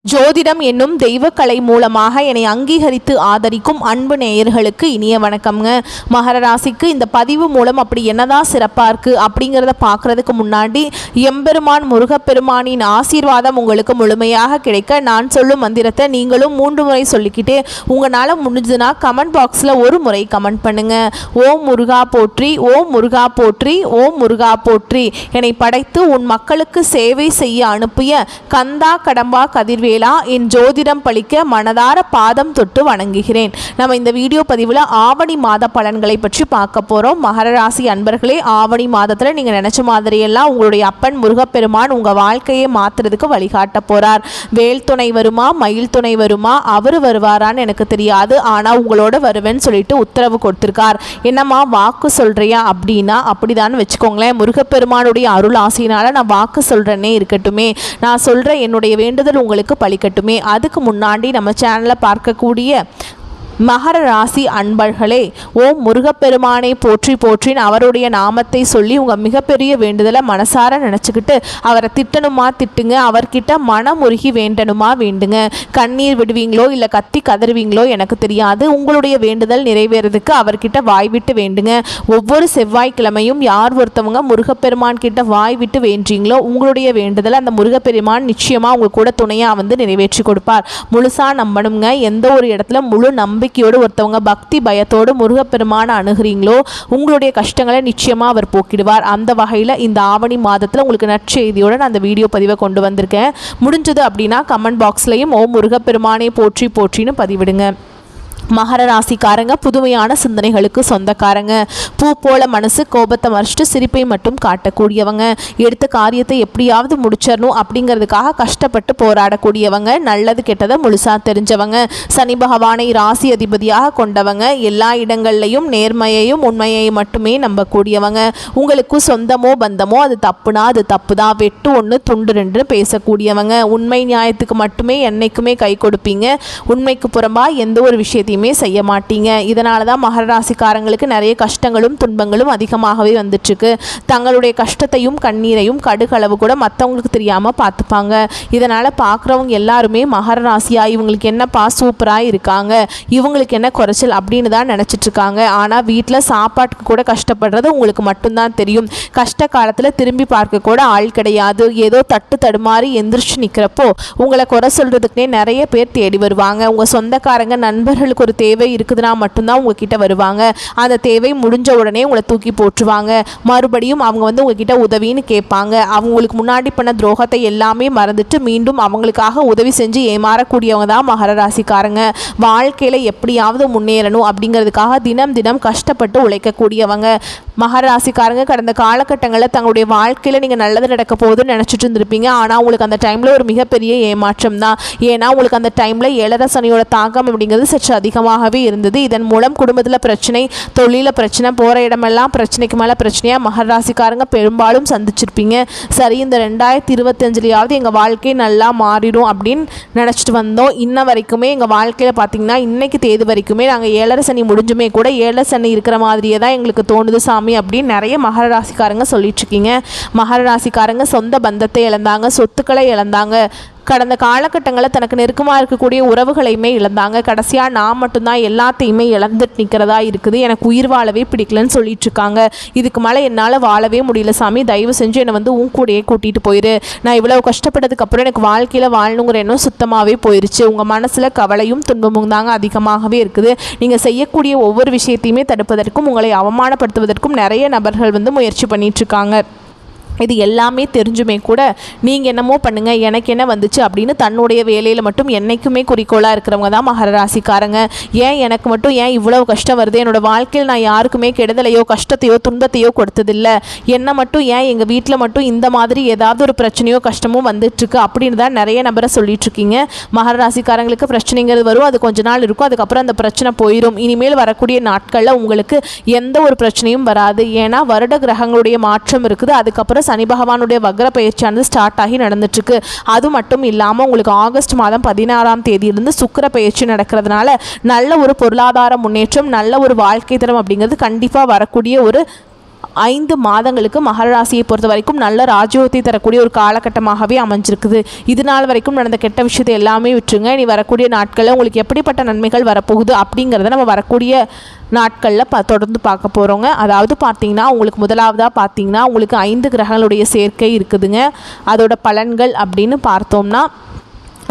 ஜோதிடம் என்னும் தெய்வக்கலை மூலமாக என்னை அங்கீகரித்து ஆதரிக்கும் அன்பு நேயர்களுக்கு இனிய வணக்கம்ங்க. மகர ராசிக்கு இந்த பதிவு மூலம் அப்படி என்னதான் சிறப்பாக இருக்குது அப்படிங்கிறத பார்க்குறதுக்கு முன்னாடி எம்பெருமான் முருகப்பெருமானின் ஆசீர்வாதம் உங்களுக்கு முழுமையாக கிடைக்க நான் சொல்லும் மந்திரத்தை நீங்களும் 3 முறை சொல்லிக்கிட்டே உங்களால் முடிஞ்சதுன்னா கமெண்ட் பாக்ஸில் ஒரு முறை கமெண்ட் பண்ணுங்கள். ஓம் முருகா போற்றி, ஓம் முருகா போற்றி, ஓம் முருகா போற்றி. என்னை படைத்து உன் மக்களுக்கு சேவை செய்ய அனுப்பிய கந்தா கடம்பா கதிர்வேலா என் ஜோதிடம் பழிக்க மனதார பாதம் தொட்டு வணங்குகிறேன். நம்ம இந்த வீடியோ பதிவில் ஆவணி மாத பலன்களை பற்றி பார்க்க போகிறோம். மகர ராசி அன்பர்களே, ஆவணி மாதத்தில் நீங்கள் நினச்ச மாதிரியெல்லாம் உங்களுடைய அப்பன் முருகப்பெருமான் உங்கள் வாழ்க்கையை மாற்றுறதுக்கு வழிகாட்ட போகிறார். வேல் துணை வருமா, மயில் துணை வருமா, அவர் வருவாரான்னு எனக்கு தெரியாது, ஆனால் உங்களோட வருவேன்னு சொல்லிட்டு உத்தரவு கொடுத்துருக்கார். என்னம்மா வாக்கு சொல்கிறியா அப்படின்னா அப்படிதான் வச்சுக்கோங்களேன். முருகப்பெருமானுடைய அருள் ஆசையினால் நான் வாக்கு சொல்கிறேன்னே இருக்கட்டுமே, நான் சொல்கிற என்னுடைய வேண்டுதல் உங்களுக்கு பலிக்கட்டுமே. அதுக்கு முன்னாடி நம்ம சேனலில் பார்க்கக்கூடிய மகர ராசி அன்பர்களே, ஓம் முருகப்பெருமானை போற்றி போற்றின்னு அவருடைய நாமத்தை சொல்லி உங்கள் மிகப்பெரிய வேண்டுதலை மனசார நினச்சிக்கிட்டு அவரை திட்டணுமா திட்டுங்க, அவர்கிட்ட மனமுருகி வேண்டணுமா வேண்டுங்க. கண்ணீர் விடுவீங்களோ இல்லை கத்தி கதறுவீங்களோ எனக்கு தெரியாது. உங்களுடைய வேண்டுதல் நிறைவேறதுக்கு அவர்கிட்ட வாய் விட்டு வேண்டுங்க. ஒவ்வொரு செவ்வாய்க்கிழமையும் யார் ஒருத்தவங்க முருகப்பெருமான் கிட்ட வாய் விட்டு வேண்டீங்களோ உங்களுடைய வேண்டுதல் அந்த முருகப்பெருமான் நிச்சயமாக உங்கள் கூட துணையாக வந்து நிறைவேற்றி கொடுப்பார். முழுசாக நம்பணுங்க. எந்த ஒரு இடத்துல முழு நம்பிக்கையோடு ஒருத்தவங்க பக்தி பயத்தோடு முருகப்பெருமான அணுகிறீங்களோ உங்களுடைய கஷ்டங்களை நிச்சயமாக அவர் போக்கிடுவார். அந்த வகையில் இந்த ஆவணி மாதத்தில் உங்களுக்கு நற்செய்தியோடு நான் அந்த வீடியோ பதிவை கொண்டு வந்திருக்கேன். முடிஞ்சது அப்படின்னா கமெண்ட் பாக்ஸ்லையும் ஓம் முருகப்பெருமானை போற்றி போற்றின்னு பதிவிடுங்க. மகர ராசிக்காரங்க புதுமையான சிந்தனைகளுக்கு சொந்தக்காரங்க. பூ போல மனசு, கோபத்தை மறைச்சிட்டு சிரிப்பை மட்டும் காட்டக்கூடியவங்க. எடுத்த காரியத்தை எப்படியாவது முடிச்சிடணும் அப்படிங்கிறதுக்காக கஷ்டப்பட்டு போராடக்கூடியவங்க. நல்லது கெட்டதை முழுசாக தெரிஞ்சவங்க. சனி பகவானை ராசி அதிபதியாக கொண்டவங்க. எல்லா இடங்கள்லையும் நேர்மையையும் உண்மையையும் மட்டுமே நம்பக்கூடியவங்க. உங்களுக்கு சொந்தமோ பந்தமோ அது தப்புனா அது தப்பு தான், வெட்டு 1 துண்டு 2 பேசக்கூடியவங்க. உண்மை நியாயத்துக்கு மட்டுமே என்னைக்குமே கை கொடுப்பீங்க. உண்மைக்கு புறம்பா எந்த ஒரு விஷயத்தையும் செய்ய மாட்டீங்க. இதனால தான் மகர ராசிக்காரங்களுக்கு நிறைய கஷ்டங்களும் துன்பங்களும் அதிகமாகவே வந்துட்டுருக்கு. தங்களுடைய கஷ்டத்தையும் கண்ணீரையும் கடுகளவு கூட மற்றவங்களுக்கு தெரியாமல் பார்த்துப்பாங்க. இதனால் பார்க்குறவங்க எல்லாருமே மகர ராசியா இவங்களுக்கு என்னப்பா சூப்பராக இருக்காங்க, இவங்களுக்கு என்ன குறைச்சல் அப்படின்னு தான் நினச்சிட்ருக்காங்க. ஆனால் வீட்டில் சாப்பாட்டுக்கு கூட கஷ்டப்படுறது உங்களுக்கு மட்டும்தான் தெரியும். கஷ்ட காலத்தில் திரும்பி பார்க்க கூட ஆள் கிடையாது. ஏதோ தட்டு தடுமாறி எந்திரிச்சு நிற்கிறப்போ உங்களை குறை சொல்கிறதுக்குனே நிறைய பேர் தேடி வருவாங்க. உங்கள் சொந்தக்காரங்க நண்பர்களுக்கு ஒரு தேவை இருக்குதுன்னா மட்டும்தான் உங்ககிட்ட வருவாங்க. அந்த தேவை முடிஞ்ச உடனே உங்களை தூக்கி போட்டுருவாங்க. மறுபடியும் அவங்க வந்து உங்ககிட்ட உதவின்னு கேட்பாங்க. அவங்களுக்கு முன்னாடி பண்ண துரோகத்தை எல்லாமே மறந்துட்டு மீண்டும் அவங்களுக்காக உதவி செஞ்சு ஏமாறக்கூடியவங்க தான் மகர ராசிக்காரங்க. வாழ்க்கையில் எப்படியாவது முன்னேறணும் அப்படிங்கிறதுக்காக தினம் தினம் கஷ்டப்பட்டு உழைக்கக்கூடியவங்க. மகர ராசிக்காரங்க கடந்த காலகட்டங்களில் தங்களுடைய வாழ்க்கையில் நீங்கள் நல்லது நடக்க போகுதுன்னு நினச்சிட்டு இருந்திருப்பீங்க. ஆனால் உங்களுக்கு அந்த டைமில் ஒரு மிகப்பெரிய ஏமாற்றம் தான். ஏன்னா உங்களுக்கு அந்த டைமில் 7 சனியோட தாக்கம் அப்படிங்கிறது சற்று அதிகமாகவே இருந்தது. இதன் மூலம் குடும்பத்தில் பிரச்சனை, தொழிலில் பிரச்சனை, போகிற இடமெல்லாம் பிரச்சனைக்கு மேலே பிரச்சனையாக மகர ராசிக்காரங்க பெரும்பாலும் சந்திச்சிருப்பீங்க. சரி, இந்த 2025லையாவது எங்கள் வாழ்க்கை நல்லா மாறிடும் அப்படின்னு நினச்சிட்டு வந்தோம். இன்ன வரைக்குமே எங்கள் வாழ்க்கையில் பார்த்திங்கன்னா இன்றைக்கி தேதி வரைக்குமே நாங்கள் 7 சனி முடிஞ்சுமே கூட 7 சனி இருக்கிற மாதிரியே தான் எங்களுக்கு தோணுது சாமி அப்படின்னு நிறைய மகர ராசிக்காரங்க சொல்லிட்டு இருக்கீங்க. மகர ராசிக்காரங்க சொந்த பந்தத்தை இழந்தாங்க, சொத்துக்களை இழந்தாங்க. கடந்த காலகட்டங்களில் தனக்கு நெருக்கமாக இருக்கக்கூடிய உறவுகளையுமே இழந்தாங்க. கடைசியாக நான் மட்டும்தான் எல்லாத்தையுமே இழந்துட்டு நிற்கிறதா இருக்குது, எனக்கு உயிர் வாழவே பிடிக்கலன்னு சொல்லிட்டு இருக்காங்க. இதுக்கு மேலே என்னால் வாழவே முடியல சாமி, தயவு செஞ்சு என்னை வந்து உன் கூடயே கூட்டிகிட்டு போயிரு. நான் இவ்வளோ கஷ்டப்பட்டதுக்கப்புறம் எனக்கு வாழ்க்கையில் வாழணுங்கிற எண்ணம் சுத்தமாகவே போயிடுச்சு. உங்கள் மனசில் கவலையும் துன்பமும் தாங்க அதிகமாகவே இருக்குது. நீங்கள் செய்யக்கூடிய ஒவ்வொரு விஷயத்தையுமே தடுப்பதற்கும் உங்களை அவமானப்படுத்துவதற்கும் நிறைய நபர்கள் வந்து முயற்சி பண்ணிகிட்ருக்காங்க. இது எல்லாமே தெரிஞ்சுமே கூட நீங்கள் என்னமோ பண்ணுங்கள் எனக்கு என்ன வந்துச்சு அப்படின்னு தன்னுடைய வேலையில் மட்டும் என்றைக்குமே குறிக்கோளாக இருக்கிறவங்க தான் மகர ராசிக்காரங்க. ஏன் எனக்கு மட்டும் ஏன் இவ்வளோ கஷ்டம் வருது, என்னோடய வாழ்க்கையில் நான் யாருக்குமே கெடுதலையோ கஷ்டத்தையோ துன்பத்தையோ கொடுத்ததில்லை, என்னை மட்டும் ஏன் எங்கள் வீட்டில் மட்டும் இந்த மாதிரி ஏதாவது ஒரு பிரச்சனையோ கஷ்டமோ வந்துட்டுருக்கு அப்படின்னு தான் நிறைய நபரை சொல்லிகிட்ருக்கீங்க. மகர ராசிக்காரங்களுக்கு பிரச்சனைங்கிறது வரும், அது கொஞ்ச நாள் இருக்கும், அதுக்கப்புறம் அந்த பிரச்சனை போயிடும். இனிமேல் வரக்கூடிய நாட்களில் உங்களுக்கு எந்த ஒரு பிரச்சனையும் வராது. ஏன்னா வருட கிரகங்களுடைய மாற்றம் இருக்குது. அதுக்கப்புறம் சனி பகவானுடைய வக்ர பயிற்சியானது ஸ்டார்ட் ஆகி நடந்துட்டுருக்கு. அது மட்டும் இல்லாமல் உங்களுக்கு ஆகஸ்ட் மாதம் 16ஆம் தேதியிலிருந்து சுக்கிர பயிற்சி நடக்கிறதுனால நல்ல ஒரு பொருளாதார முன்னேற்றம், நல்ல ஒரு வாழ்க்கை தரம் அப்படிங்கிறது கண்டிப்பாக வரக்கூடிய ஒரு 5 மாதங்களுக்கு மகர ராசியை பொறுத்த வரைக்கும் நல்ல ராஜயோகத்தை தரக்கூடிய ஒரு காலகட்டமாகவே அமைஞ்சிருக்குது. இது நாள் வரைக்கும் நடந்த கெட்ட விஷயத்தை எல்லாமே விட்டுருங்க. இனி வரக்கூடிய நாட்களில் உங்களுக்கு எப்படிப்பட்ட நன்மைகள் வரப்போகுது அப்படிங்கிறத நம்ம வரக்கூடிய நாட்களில் தொடர்ந்து பார்க்க போகிறோங்க. அதாவது பார்த்தீங்கன்னா உங்களுக்கு முதலாவதாக பார்த்தீங்கன்னா உங்களுக்கு 5 கிரகங்களுடைய சேர்க்கை இருக்குதுங்க. அதோட பலன்கள் அப்படின்னு பார்த்தோம்னா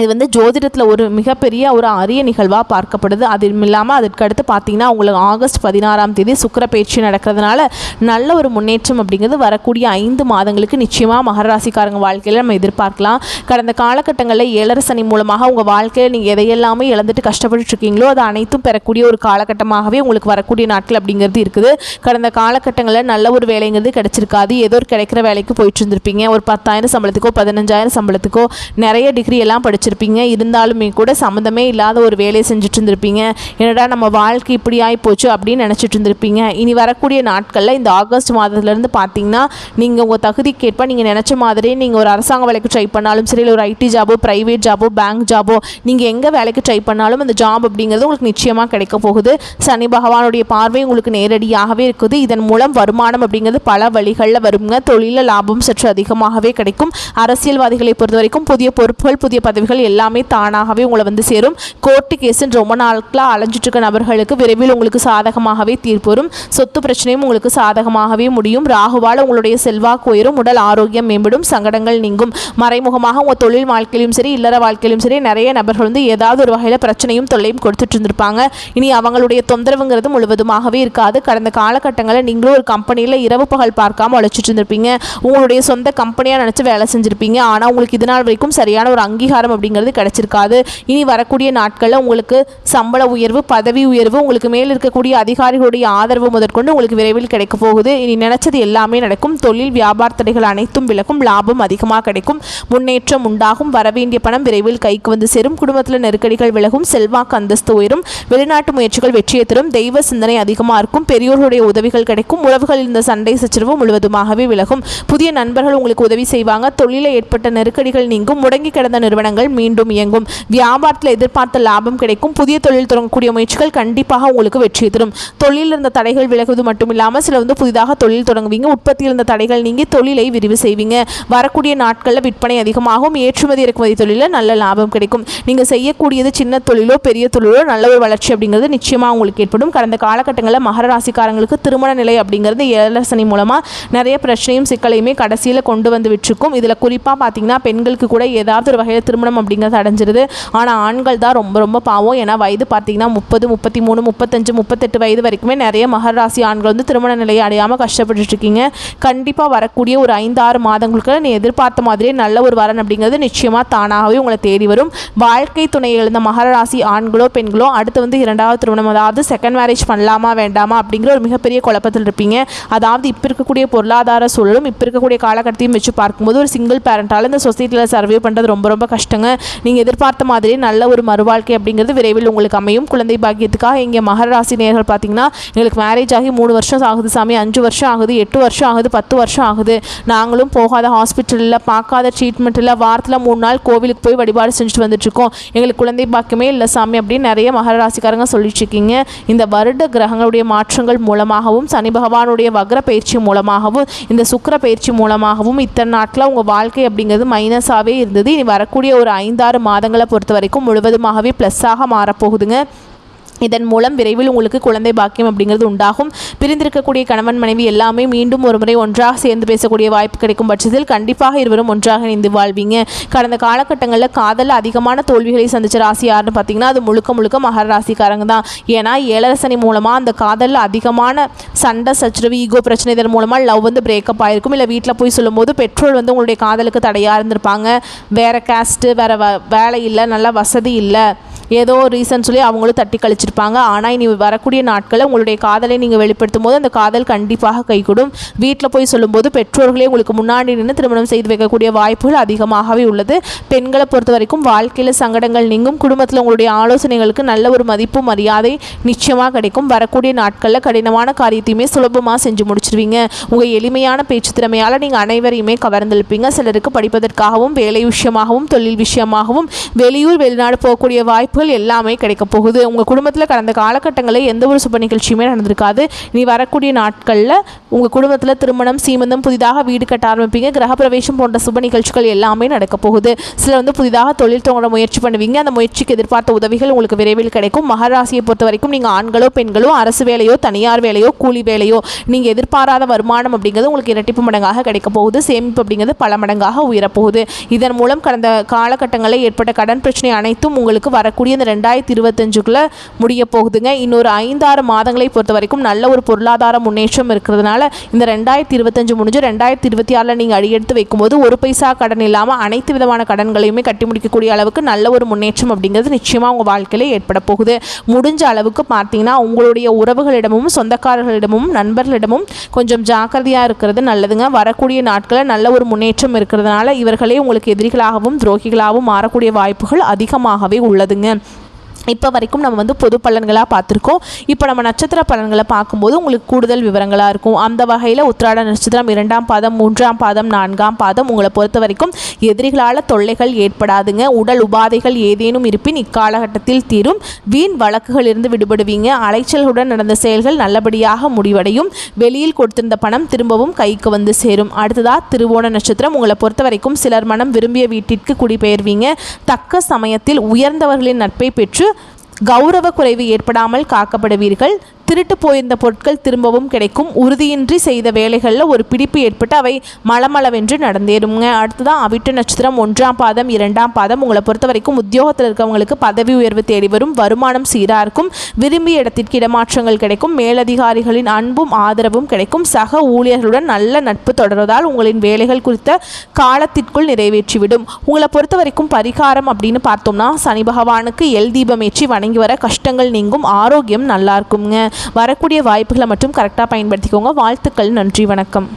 இது ஜோதிடத்தில் ஒரு மிகப்பெரிய ஒரு அரிய நிகழ்வாக பார்க்கப்படுது. அதுவும் இல்லாமல் அதற்கடுத்து பார்த்தீங்கன்னா உங்களுக்கு ஆகஸ்ட் 16ஆம் தேதி சுக்கிர பயிற்சி நடக்கிறதுனால நல்ல ஒரு முன்னேற்றம் அப்படிங்கிறது வரக்கூடிய 5 மாதங்களுக்கு நிச்சயமாக மகர ராசிக்காரங்க வாழ்க்கையில் நம்ம எதிர்பார்க்கலாம். கடந்த காலகட்டங்களில் 7 சனி மூலமாக உங்கள் வாழ்க்கையில் நீங்கள் எதையெல்லாமே இழந்துட்டு கஷ்டப்பட்டு இருக்கீங்களோ அதை அனைத்தும் பெறக்கூடிய ஒரு காலகட்டமாகவே உங்களுக்கு வரக்கூடிய நாட்கள் அப்படிங்கிறது இருக்குது. கடந்த காலகட்டங்களில் நல்ல ஒரு வேலைங்கிறது கிடைச்சிருக்காது. ஏதோ ஒரு கிடைக்கிற வேலைக்கு போயிட்டு இருந்திருப்பீங்க. ஒரு 10,000 சம்பளத்துக்கோ 15,000 சம்பளத்துக்கோ நிறைய டிகிரி எல்லாம் படிச்சிருப்பீங்க. இருந்தாலுமே கூட சம்மந்தமே இல்லாத ஒரு வேலையை செஞ்சுட்டு இருந்திருப்பீங்க. என்னடா நம்ம வாழ்க்கை இப்படி ஆகி போச்சு அப்படின்னு நினச்சிட்டு இருந்திருப்பீங்க. இனி வரக்கூடிய நாட்களில் இந்த ஆகஸ்ட் மாதத்துலேருந்து பார்த்தீங்கன்னா நீங்கள் உங்கள் தகுதிக்கேற்ப நீங்கள் நினச்ச மாதிரி நீங்கள் ஒரு அரசாங்க வேலைக்கு ட்ரை பண்ணாலும் சரி, இல்லை ஒரு ஐடி ஜாபோ, ப்ரைவேட் ஜாபோ, பேங்க் ஜாபோ, நீங்கள் எங்கே வேலைக்கு ட்ரை பண்ணாலும் அந்த ஜாப் அப்படிங்கிறது உங்களுக்கு நிச்சயமாக கிடைக்க போகுது. சனி பகவானுடைய பார்வை உங்களுக்கு நேரடியாகவே இருக்குது. இதன் மூலம் வருமானம் அப்படிங்கிறது பல வழிகளில் வருங்க. தொழிலில் லாபம் சற்று அதிகமாகவே கிடைக்கும். அரசியல்வாதிகளை பொறுத்த வரைக்கும் புதிய பொறுப்புகள், புதிய பதவிகள் எல்லாமே தானாகவே உங்களை சேரும். கோர்ட்டு கேஸுன்னு ரொம்ப நாட்களாக அலைஞ்சிட்டு இருக்க நபர்களுக்கு விரைவில் உங்களுக்கு சாதகமாகவே தீர்ப்பு வரும். சொத்து பிரச்சனையும் உங்களுக்கு சாதகமாகவே முடியும். ராகுவால் உங்களுடைய செல்வாக்கு உயரும். உடல் ஆரோக்கியம் மேம்படும். சங்கடங்கள் நீங்கும். மறைமுகமாக உங்கள் தொழில் வாழ்க்கையிலும் சரி, இல்லற வாழ்க்கையிலும் சரி நிறைய நபர்கள் ஏதாவது ஒரு வகையில் பிரச்சனையும் தொல்லையும் கொடுத்துட்டு இருந்திருப்பாங்க. இனி அவங்களுடைய தொந்தரவுங்கிறது முழுவதுமாகவே இருக்காது. கடந்த காலகட்டங்களில் நீங்களும் ஒரு கம்பெனியில் இரவு பகல் பார்க்காம உழைச்சிட்டு இருந்திருப்பீங்க. உங்களுடைய சொந்த கம்பெனியாக நினச்சி வேலை செஞ்சுருப்பீங்க. ஆனால் உங்களுக்கு இது நாள் வரைக்கும் சரியான ஒரு அங்கீகாரம் அப்படிங்கிறது கிடைச்சிருக்காது. இனி வரக்கூடிய நாட்களில் உங்களுக்கு சம்பள உயர்வு, பதவி உயர்வு, உங்களுக்கு மேல் இருக்கக்கூடிய அதிகாரிகளுடைய ஆதரவு முதற்கொண்டு உங்களுக்கு விரைவில் கிடைக்க போகுது. இனி நினைச்சது எல்லாமே நடக்கும். தொழில் வியாபார தடைகள் அனைத்தும் விலகும். லாபம் அதிகமாக கிடைக்கும். முன்னேற்றம் உண்டாகும். வரவேண்டிய பணம் விரைவில் கைக்கு சேரும். குடும்பத்தில் நெருக்கடிகள் விலகும். செல்வாக்கு அந்தஸ்து உயரும். வெளிநாட்டு முயற்சிகள் வெற்றியை தரும். தெய்வ சிந்தனை அதிகமாக இருக்கும். பெரியோர்களுடைய உதவிகள் கிடைக்கும். உறவுகளில் இந்த சண்டை சச்சரவு முழுவதுமாகவே விலகும். புதிய நண்பர்கள் உங்களுக்கு உதவி செய்வாங்க. தொழிலில் ஏற்பட்ட நெருக்கடிகள் நீங்கும். முடங்கி கிடந்த நிறுவனங்கள் மீண்டும் இயங்கும். வியாபாரத்தில் எதிர்பார்த்த லாபம் கிடைக்கும். புதிய தொழில் தொடங்கக்கூடிய முயற்சிகள் கண்டிப்பாக உங்களுக்கு வெற்றி தரும். தொழிலில் இருந்த தடைகள் விலகுவது மட்டும் இல்லாமல் சில புதிதாக தொழில் தொடங்குவீங்க. உற்பத்தியில் இருந்த தடைகள் நீங்கி தொழிலை விரிவு செய்வீங்க. வரக்கூடிய நாட்களில் விற்பனை அதிகமாகும். ஏற்றுமதி இறக்குமதி தொழிலில் நல்ல லாபம் கிடைக்கும். நீங்கள் செய்யக்கூடியது சின்ன தொழிலோ பெரிய தொழிலோ நல்ல ஒரு வளர்ச்சி அப்படிங்கிறது நிச்சயமாக உங்களுக்கு ஏற்படும். கடந்த காலகட்டங்களில் மகர ராசிக்காரங்களுக்கு திருமண நிலை அப்படிங்கிறது 7 சனி மூலமாக நிறைய பிரச்சனையும் சிக்கலையுமே கடைசியில் கொண்டு வந்து விட்டுருக்கும். இதில் குறிப்பாக பார்த்தீங்கன்னா பெண்களுக்கு கூட ஏதாவது ஒரு வகையில் திருமணம் அப்படிங்கிறது அடைஞ்சிருது. ஆனால் ஆண்கள் தான் ரொம்ப ரொம்ப பாவம். ஏன்னா வயது பார்த்தீங்கன்னா 30, 33, 35, 38 வயது வரைக்குமே நிறைய மகர ராசி ஆண்கள் திருமண நிலையை அடையாமல் கஷ்டப்பட்டு இருக்கீங்க. கண்டிப்பாக வரக்கூடிய ஒரு 5-6 மாதங்களுக்கு நீ எதிர்பார்த்த மாதிரியே நல்ல ஒரு வரன் அப்படிங்கிறது நிச்சயமாக தானாகவே உங்களை தேடி வரும். வாழ்க்கை துணை எழுந்த மகர ராசி ஆண்களோ பெண்களோ அடுத்து 2வது திருமணம், அதாவது செகண்ட் மேரேஜ் பண்ணலாமா வேண்டாமா அப்படிங்கிற ஒரு மிகப்பெரிய குழப்பத்தில் இருப்பீங்க. அதாவது இப்போ இருக்கக்கூடிய பொருளாதார சூழலும் இப்போ இருக்கக்கூடிய காலகட்டத்தையும் வச்சு பார்க்கும்போது ஒரு சிங்கிள் பேரண்டால் இந்த சொசைட்டியில் சர்வே பண்ணுறது ரொம்ப ரொம்ப கஷ்டங்க. நீங்கள் எதிர்பார்த்த மாதிரி நல்ல ஒரு மறுவாழ்க்கை அப்படிங்கிறது விரைவில் உங்களுக்கு அமையும். குழந்தை பாக்கியத்துக்காக இங்கே மகர ராசி நேயர்கள் பார்த்தீங்கன்னா எங்களுக்கு மேரேஜ் ஆகி 3 வருஷம் ஆகுது சாமி, 5 வருஷம் ஆகுது, 8 வருஷம் ஆகுது, 10 வருஷம் ஆகுது, நாங்களும் போகாத ஹாஸ்பிட்டலில் பார்க்காத ட்ரீட்மெண்ட்டில் வாரத்தில் 3 நாள் கோவிலுக்கு போய் வழிபாடு செஞ்சுட்டு வந்துட்டுருக்கோம், எங்களுக்கு குழந்தை பாக்கியமே இல்லை சாமி அப்படின்னு நிறைய மகர ராசிக்காரங்க சொல்லிட்டு இருக்கீங்க. இந்த வருட கிரகங்களுடைய மாற்றங்கள் மூலமாகவும் சனி பகவானுடைய வக்ர பயிற்சி மூலமாகவும் இந்த சுக்கிர பயிற்சி மூலமாகவும் இத்தனை நாட்டில் உங்கள் வாழ்க்கை அப்படிங்கிறது மைனஸாகவே இருந்தது. இனி வரக்கூடிய ஒரு 5-6 மாதங்களை பொறுத்த வரைக்கும் முழுவதுமாகவே ப்ளஸ்ஸாக மாறப்போகுதுங்க. இதன் மூலம் விரைவில் உங்களுக்கு குழந்தை பாக்கியம் அப்படிங்கிறது உண்டாகும். பிரிந்திருக்கக்கூடிய கணவன் மனைவி எல்லாமே மீண்டும் ஒரு முறை ஒன்றாக சேர்ந்து பேசக்கூடிய வாய்ப்பு கிடைக்கும் பட்சத்தில் கண்டிப்பாக இருவரும் ஒன்றாக இணைந்து வாழ்வீங்க. கடந்த காலகட்டங்களில் காதலில் அதிகமான தோல்விகளை சந்தித்த ராசி யாருன்னு பார்த்தீங்கன்னா அது முழுக்க முழுக்க மகர ராசிக்காரங்க தான். ஏன்னா 7 சனி மூலமாக அந்த காதலில் அதிகமான சண்டை சச்சரவு, ஈகோ பிரச்சனை, இதன் மூலமாக லவ் பிரேக்கப் ஆகிருக்கும். இல்லை வீட்டில் போய் சொல்லும்போது பெற்றோர் உங்களுடைய காதலுக்கு தடையாக இருந்திருப்பாங்க. வேறு கேஸ்ட்டு, வேறு வேலை இல்லை, நல்ல வசதி இல்லை, ஏதோ ரீசன் சொல்லி அவங்களும் தட்டி கழிச்சிருப்பாங்க. ஆனால் இனி வரக்கூடிய நாட்களில் உங்களுடைய காதலை நீங்கள் வெளிப்படுத்தும் போது அந்த காதல் கண்டிப்பாக கைகூடும். வீட்டில் போய் சொல்லும்போது பெற்றோர்களே உங்களுக்கு முன்னாடி நின்று திருமணம் செய்து வைக்கக்கூடிய வாய்ப்புகள் அதிகமாகவே உள்ளது. பெண்களை பொறுத்த வரைக்கும் வாழ்க்கையில் சங்கடங்கள் நீங்கும். குடும்பத்தில் உங்களுடைய ஆலோசனைகளுக்கு நல்ல ஒரு மதிப்பு மரியாதை நிச்சயமாக கிடைக்கும். வரக்கூடிய நாட்களில் கடினமான காரியத்தையுமே சுலபமாக செஞ்சு முடிச்சிருவீங்க. உங்கள் எளிமையான பேச்சு திறமையால் நீங்கள் அனைவரையுமே கவர்ந்தெழுப்பீங்க. சிலருக்கு படிப்பதற்காகவும் வேலை விஷயமாகவும் தொழில் விஷயமாகவும் வெளியூர் வெளிநாடு போகக்கூடிய வாய்ப்பு வாய்ப்புகள் எல்லாமே கிடைக்க போகுது. உங்கள் குடும்பத்தில் கடந்த காலகட்டங்களில் எந்த ஒரு சுப நிகழ்ச்சியுமே நடந்திருக்காது. இனி வரக்கூடிய நாட்களில் உங்கள் குடும்பத்தில் திருமணம், சீமந்தம், புதிதாக வீடு கட்ட ஆரம்பிப்பீங்க. கிரகப்பிரவேசம் போன்ற சுப நிகழ்ச்சிகள் எல்லாமே நடக்க போகுது. சிலர் புதிதாக தொழில் தொடங்க முயற்சி பண்ணுவீங்க. அந்த முயற்சிக்கு எதிர்பார்த்த உதவிகள் உங்களுக்கு விரைவில் கிடைக்கும். மகர ராசியை பொறுத்த வரைக்கும் நீங்கள் ஆண்களோ பெண்களோ, அரசு வேலையோ தனியார் வேலையோ கூலி வேலையோ, நீங்கள் எதிர்பாராத வருமானம் அப்படிங்கிறது உங்களுக்கு இரட்டிப்பு மடங்காக கிடைக்க போகுது. சேமிப்பு அப்படிங்கிறது பல மடங்காக உயரப்போகுது. இதன் மூலம் கடந்த காலகட்டங்களில் ஏற்பட்ட கடன் பிரச்சனை அனைத்தும் உங்களுக்கு வரக்கூடிய இந்த 2025க்குள்ள முடிய போகுதுங்க. இன்னொரு 5-6 மாதங்களை பொறுத்த வரைக்கும் நல்ல ஒரு பொருளாதார முன்னேற்றம் இருக்கிறதுனால இந்த 2025 முடிஞ்சு 2026 நீங்கள் அடியெடுத்து வைக்கும்போது ஒரு பைசா கடன் இல்லாமல் அனைத்து விதமான கடன்களையுமே கட்டி முடிக்கக்கூடிய அளவுக்கு நல்ல ஒரு முன்னேற்றம் அப்படிங்கிறது நிச்சயமாக உங்கள் வாழ்க்கையில் ஏற்பட போகுது. முடிஞ்ச அளவுக்கு பார்த்தீங்கன்னா உங்களுடைய உறவுகளிடமும் சொந்தக்காரர்களிடமும் நண்பர்களிடமும் கொஞ்சம் ஜாக்கிரதையாக இருக்கிறது நல்லதுங்க. வரக்கூடிய நாட்களில் நல்ல ஒரு முன்னேற்றம் இருக்கிறதுனால இவர்களே உங்களுக்கு எதிரிகளாகவும் துரோகிகளாகவும் மாறக்கூடிய வாய்ப்புகள் அதிகமாகவே உள்ளதுங்க. இப்போ வரைக்கும் நம்ம பொது பலன்களாக பார்த்துருக்கோம். இப்போ நம்ம நட்சத்திர பலன்களை பார்க்கும்போது உங்களுக்கு கூடுதல் விவரங்களாக இருக்கும். அந்த வகையில் உத்திராட நட்சத்திரம் 2ஆம் பாதம், 3ஆம் பாதம், 4ஆம் பாதம் உங்களை பொறுத்த வரைக்கும் எதிரிகளால் தொல்லைகள் ஏற்படாதுங்க. உடல் உபாதைகள் ஏதேனும் இருப்பின் இக்காலகட்டத்தில் தீரும். வீண் வழக்குகளிலிருந்து விடுபடுவீங்க. அலைச்சல்களுடன் நடந்த செயல்கள் நல்லபடியாக முடிவடையும். வெளியில் கொடுத்திருந்த பணம் திரும்பவும் கைக்கு வந்து சேரும். அடுத்ததாக திருவோண நட்சத்திரம் உங்களை பொறுத்த வரைக்கும் சிலர் மனம் விரும்பிய வீட்டிற்கு குடிபெயர்வீங்க. தக்க சமயத்தில் உயர்ந்தவர்களின் நட்பை பெற்று கௌரவ குறைவு ஏற்படாமல் காக்கப்படுவீர்கள். திருட்டு போயிருந்த பொருட்கள் திரும்பவும் கிடைக்கும். உறுதியின்றி செய்த வேலைகளில் ஒரு பிடிப்பு ஏற்பட்டு அவை மளமளவென்று நடந்தேறுங்க. அடுத்ததான் அவிட்ட நட்சத்திரம் 1ஆம் பாதம், 2ஆம் பாதம் உங்களை பொறுத்த வரைக்கும் உத்தியோகத்தில் இருக்கவங்களுக்கு பதவி உயர்வு தேடி வரும். வருமானம் சீராக இருக்கும். விரும்பிய இடத்திற்கு இடமாற்றங்கள் கிடைக்கும். மேலதிகாரிகளின் அன்பும் ஆதரவும் கிடைக்கும். சக ஊழியர்களுடன் நல்ல நட்பு தொடர்வதால் உங்களின் வேலைகள் குறித்த காலத்திற்குள் நிறைவேற்றிவிடும். உங்களை பொறுத்த வரைக்கும் பரிகாரம் அப்படின்னு பார்த்தோம்னா சனி பகவானுக்கு எல் தீபம் ஏற்றி வணங்கி வர கஷ்டங்கள் நீங்கும். ஆரோக்கியம் நல்லா இருக்குங்க. வரக்கூடிய வாய்ப்புகளை மட்டும் கரெக்டாக பயன்படுத்திக்கோங்க. வாழ்த்துக்கள். நன்றி. வணக்கம்.